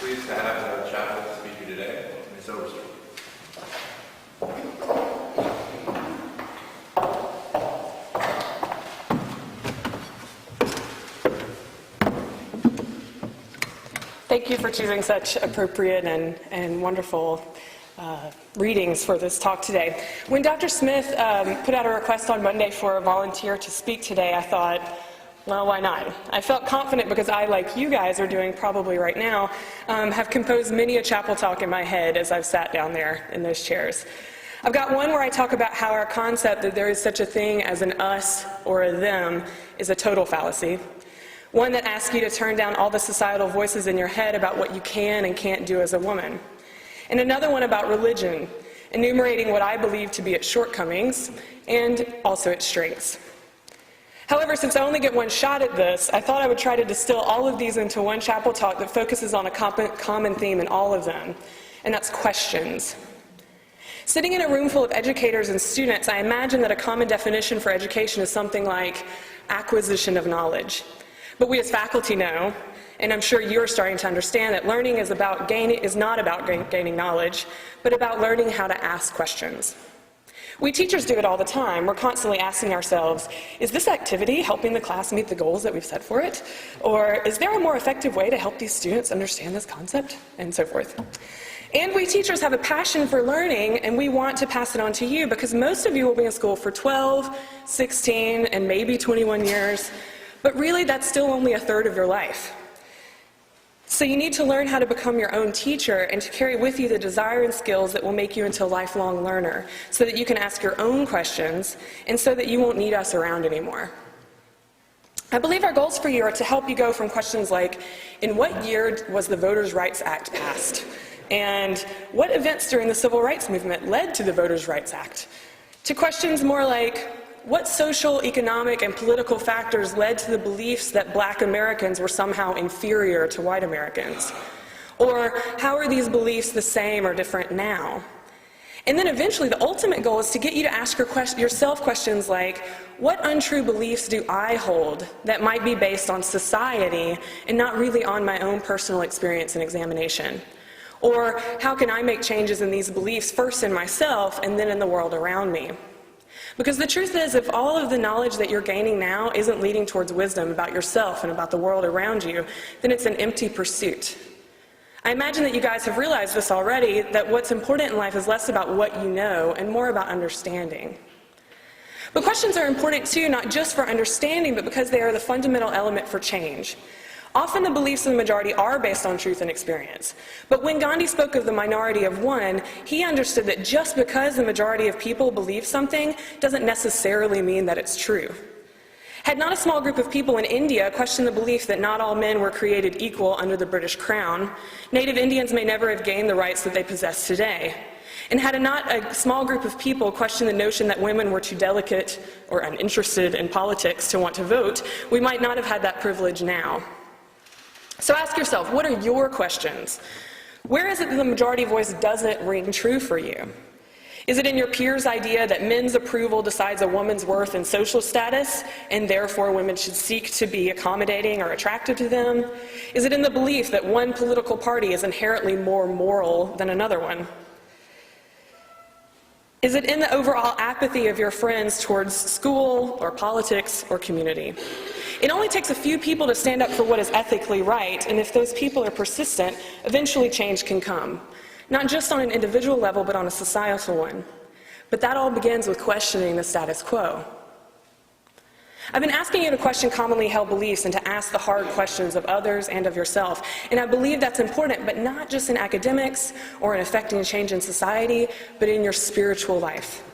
pleased to have our chaplain speaker today, Ms. Overstreet. Thank you for choosing such appropriate and wonderful readings for this talk today. When Dr. Smith put out a request on Monday for a volunteer to speak today, I thought, well, why not? I felt confident because I, like you guys are doing probably right now, have composed many a chapel talk in my head as I've sat down there in those chairs. I've got one where I talk about how our concept that there is such a thing as an us or a them is a total fallacy. One that asks you to turn down all the societal voices in your head about what you can and can't do as a woman. And another one about religion, enumerating what I believe to be its shortcomings and also its strengths. However, since I only get one shot at this, I thought I would try to distill all of these into one chapel talk that focuses on a common theme in all of them, and that's questions. Sitting in a room full of educators and students, I imagine that a common definition for education is something like acquisition of knowledge. But we as faculty know, and I'm sure you're starting to understand, that learning is not about gaining knowledge, but about learning how to ask questions. We teachers do it all the time. We're constantly asking ourselves, is this activity helping the class meet the goals that we've set for it? Or is there a more effective way to help these students understand this concept? And so forth. And we teachers have a passion for learning, and we want to pass it on to you because most of you will be in school for 12, 16, and maybe 21 years. But really, that's still only a third of your life. So you need to learn how to become your own teacher and to carry with you the desire and skills that will make you into a lifelong learner so that you can ask your own questions and so that you won't need us around anymore. I believe our goals for you are to help you go from questions like, in what year was the Voters' Rights Act passed? And what events during the Civil Rights Movement led to the Voters' Rights Act? To questions more like, what social, economic, and political factors led to the beliefs that Black Americans were somehow inferior to white Americans? Or how are these beliefs the same or different now? And then eventually the ultimate goal is to get you to ask yourself questions like, what untrue beliefs do I hold that might be based on society and not really on my own personal experience and examination? Or how can I make changes in these beliefs first in myself and then in the world around me? Because the truth is, if all of the knowledge that you're gaining now isn't leading towards wisdom about yourself and about the world around you, then it's an empty pursuit. I imagine that you guys have realized this already, that what's important in life is less about what you know and more about understanding. But questions are important too, not just for understanding, but because they are the fundamental element for change. Often the beliefs of the majority are based on truth and experience. But when Gandhi spoke of the minority of one, he understood that just because the majority of people believe something doesn't necessarily mean that it's true. Had not a small group of people in India questioned the belief that not all men were created equal under the British Crown, Native Indians may never have gained the rights that they possess today. And had not a small group of people questioned the notion that women were too delicate or uninterested in politics to want to vote, we might not have had that privilege now. So ask yourself, what are your questions? Where is it that the majority voice doesn't ring true for you? Is it in your peers' idea that men's approval decides a woman's worth and social status, and therefore women should seek to be accommodating or attractive to them? Is it in the belief that one political party is inherently more moral than another one? Is it in the overall apathy of your friends towards school or politics or community? It only takes a few people to stand up for what is ethically right, and if those people are persistent, eventually change can come. Not just on an individual level, but on a societal one. But that all begins with questioning the status quo. I've been asking you to question commonly held beliefs and to ask the hard questions of others and of yourself. And I believe that's important, but not just in academics or in affecting change in society, but in your spiritual life.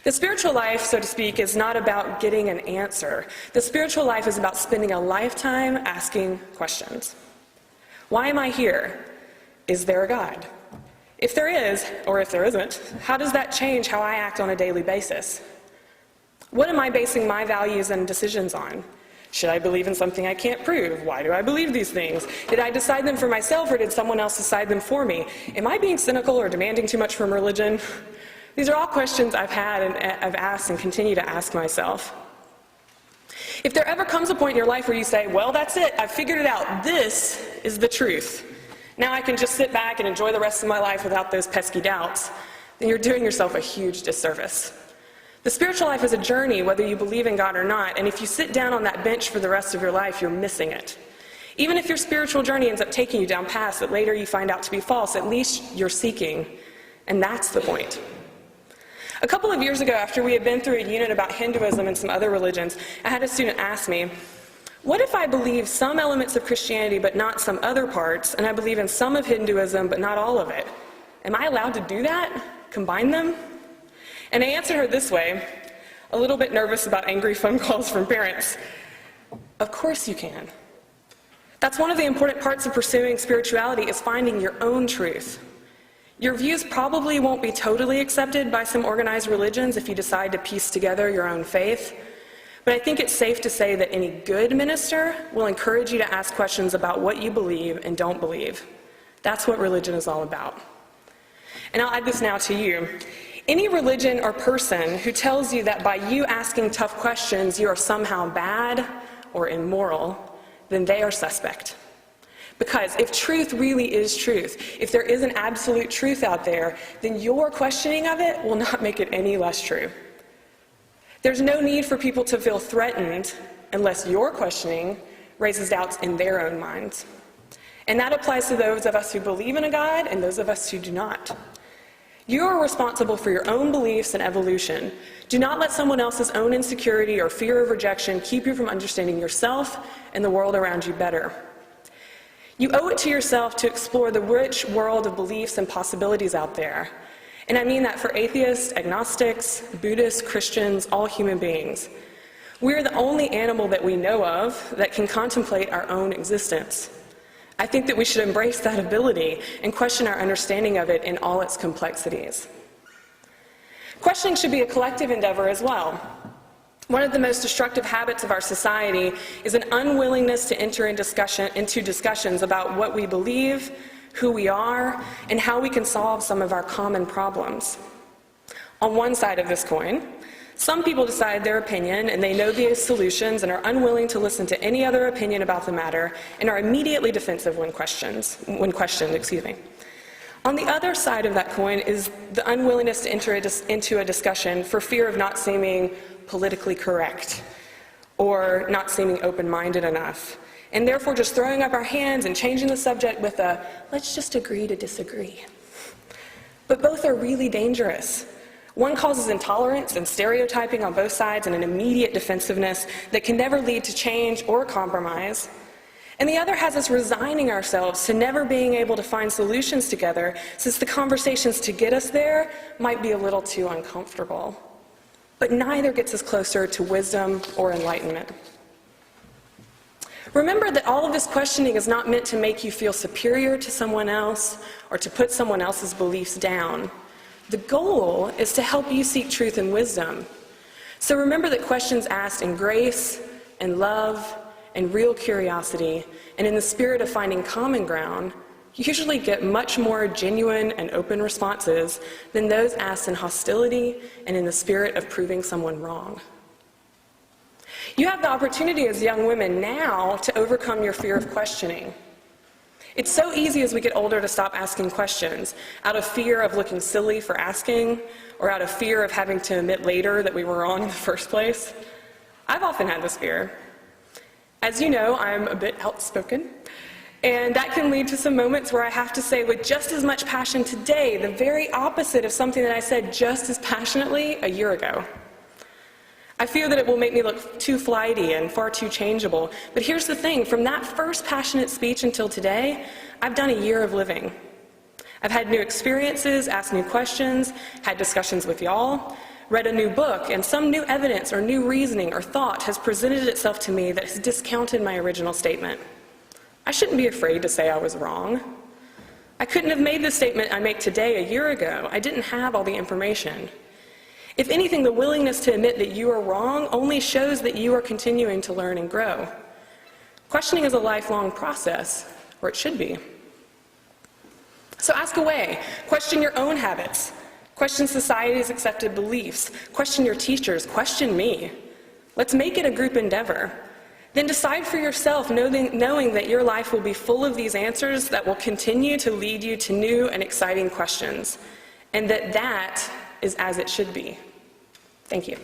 The spiritual life, so to speak, is not about getting an answer. The spiritual life is about spending a lifetime asking questions. Why am I here? Is there a God? If there is, or if there isn't, how does that change how I act on a daily basis? What am I basing my values and decisions on? Should I believe in something I can't prove? Why do I believe these things? Did I decide them for myself, or did someone else decide them for me? Am I being cynical or demanding too much from religion? These are all questions I've had and I've asked and continue to ask myself. If there ever comes a point in your life where you say, well, that's it, I've figured it out, this is the truth, Now I can just sit back and enjoy the rest of my life without those pesky doubts, then you're doing yourself a huge disservice. The spiritual life is a journey, whether you believe in God or not, and if you sit down on that bench for the rest of your life, you're missing it. Even if your spiritual journey ends up taking you down paths that later you find out to be false, at least you're seeking, and that's the point. A couple of years ago, after we had been through a unit about Hinduism and some other religions, I had a student ask me, what if I believe some elements of Christianity but not some other parts, and I believe in some of Hinduism but not all of it? Am I allowed to do that? Combine them? And I answered her this way, a little bit nervous about angry phone calls from parents. Of course you can. That's one of the important parts of pursuing spirituality, is finding your own truth. Your views probably won't be totally accepted by some organized religions if you decide to piece together your own faith, but I think it's safe to say that any good minister will encourage you to ask questions about what you believe and don't believe. That's what religion is all about. And I'll add this now to you. Any religion or person who tells you that by you asking tough questions you are somehow bad or immoral, then they are suspect. Because if truth really is truth, if there is an absolute truth out there, then your questioning of it will not make it any less true. There's no need for people to feel threatened unless your questioning raises doubts in their own minds. And that applies to those of us who believe in a God and those of us who do not. You are responsible for your own beliefs and evolution. Do not let someone else's own insecurity or fear of rejection keep you from understanding yourself and the world around you better. You owe it to yourself to explore the rich world of beliefs and possibilities out there. And I mean that for atheists, agnostics, Buddhists, Christians, all human beings. We're the only animal that we know of that can contemplate our own existence. I think that we should embrace that ability and question our understanding of it in all its complexities. Questioning should be a collective endeavor as well. One of the most destructive habits of our society is an unwillingness to enter into discussions about what we believe, who we are, and how we can solve some of our common problems. On one side of this coin, some people decide their opinion and they know the solutions and are unwilling to listen to any other opinion about the matter and are immediately defensive when questioned. On the other side of that coin is the unwillingness to enter into a discussion for fear of not seeming politically correct or not seeming open-minded enough, and therefore just throwing up our hands and changing the subject with a, let's just agree to disagree. But both are really dangerous. One causes intolerance and stereotyping on both sides and an immediate defensiveness that can never lead to change or compromise. And the other has us resigning ourselves to never being able to find solutions together, since the conversations to get us there might be a little too uncomfortable. But neither gets us closer to wisdom or enlightenment. Remember that all of this questioning is not meant to make you feel superior to someone else or to put someone else's beliefs down. The goal is to help you seek truth and wisdom. So remember that questions asked in grace and love and real curiosity and in the spirit of finding common ground usually get much more genuine and open responses than those asked in hostility and in the spirit of proving someone wrong. You have the opportunity as young women now to overcome your fear of questioning. It's so easy as we get older to stop asking questions, out of fear of looking silly for asking, or out of fear of having to admit later that we were wrong in the first place. I've often had this fear. As you know, I'm a bit outspoken, and that can lead to some moments where I have to say with just as much passion today the very opposite of something that I said just as passionately a year ago. I fear that it will make me look too flighty and far too changeable. But here's the thing, from that first passionate speech until today, I've done a year of living. I've had new experiences, asked new questions, had discussions with y'all, read a new book, and some new evidence or new reasoning or thought has presented itself to me that has discounted my original statement. I shouldn't be afraid to say I was wrong. I couldn't have made the statement I make today a year ago. I didn't have all the information. If anything, the willingness to admit that you are wrong only shows that you are continuing to learn and grow. Questioning is a lifelong process, or it should be. So ask away. Question your own habits. Question society's accepted beliefs. Question your teachers. Question me. Let's make it a group endeavor. then decide for yourself, knowing that your life will be full of these answers that will continue to lead you to new and exciting questions, and that is as it should be. Thank you.